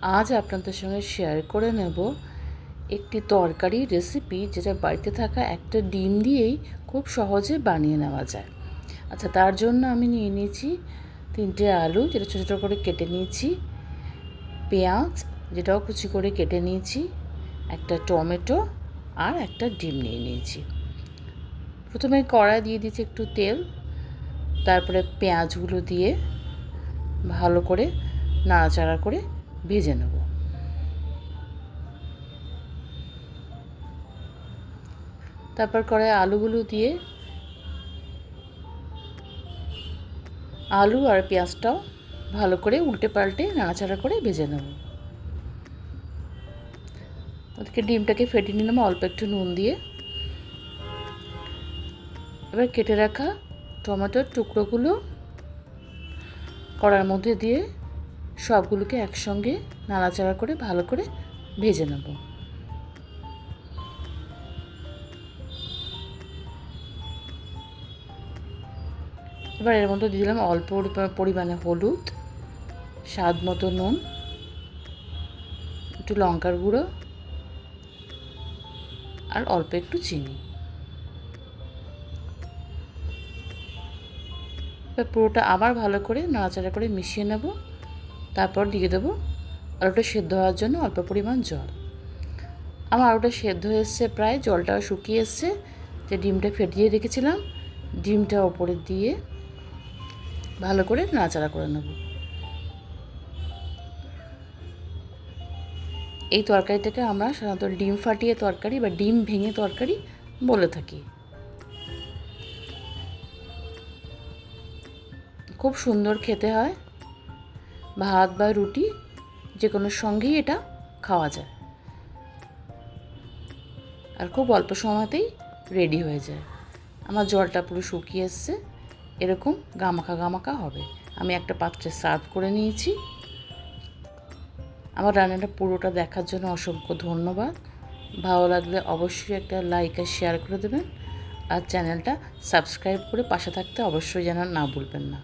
আজ আপনাদের সঙ্গে শেয়ার করে নেব একটি তরকারি রেসিপি, যেটা বাড়িতে থাকা একটা ডিম দিয়েই খুব সহজে বানিয়ে নেওয়া যায়। আচ্ছা, তার জন্য আমি নিয়ে নিয়েছি 3টে আলু, যেটা ছোটো ছোটো করে কেটে নিয়েছি, পেঁয়াজ যেটাও কুচি করে কেটে নিয়েছি, একটা টমেটো আর একটা ডিম নিয়ে নিয়েছি। প্রথমে কড়াই দিয়ে দিয়েছি একটু তেল, তারপরে পেঁয়াজগুলো দিয়ে ভালো করে নাড়াচাড়া করে ভেজে নেব। তারপর কড়াই আলুগুলো দিয়ে আলু আর পেঁয়াজটাও ভালো করে উল্টে পাল্টে নাড়াচাড়া করে ভেজে নেব। ওদিকে ডিমটাকে ফেটিয়ে নিলাম অল্প একটু নুন দিয়ে। এবার কেটে রাখা টমেটোর টুকরোগুলো কড়ার মধ্যে দিয়ে সবগুলোকে একসঙ্গে নাড়াচাড়া করে ভালো করে ভেজে নেব। এবার এর মধ্যে দিয়ে দিলাম অল্প পরিমাণে হলুদ, স্বাদ মতো নুন, একটু লঙ্কার গুঁড়ো আর অল্প একটু চিনি। এবার পুরোটা আবার ভালো করে নাড়াচাড়া করে মিশিয়ে নেব। তারপর দিয়ে দেবো আলুটা সেদ্ধ হওয়ার জন্য অল্প পরিমাণ জল। আমার আলুটা সেদ্ধ হয়ে এসছে, প্রায় জলটাও শুকিয়ে এসছে। যে ডিমটা ফেটিয়ে রেখেছিলাম, ডিমটা ওপরে দিয়ে ভালো করে নাড়াচাড়া করে নেব। এই তরকারিটাকে আমরা সাধারণত ডিম ফাটিয়ে তরকারি বা ডিম ভেঙে তরকারি বলে থাকি। খুব সুন্দর খেতে হয়, ভাত বা রুটি যে কোনো সঙ্গেই এটা খাওয়া যায়, আর খুব অল্প সময়তেই রেডি হয়ে যায়। আমার জলটা পুরো শুকিয়ে এসছে, এরকম গামাখা গামাখা হবে। আমি একটা পাত্রে সার্ভ করে নিয়েছি। আমার রান্নাটা পুরোটা দেখার জন্য অসংখ্য ধন্যবাদ। ভালো লাগলে অবশ্যই একটা লাইক আর শেয়ার করে দেবেন, আর চ্যানেলটা সাবস্ক্রাইব করে পাশে থাকতে অবশ্যই যেন না ভুলবেন না।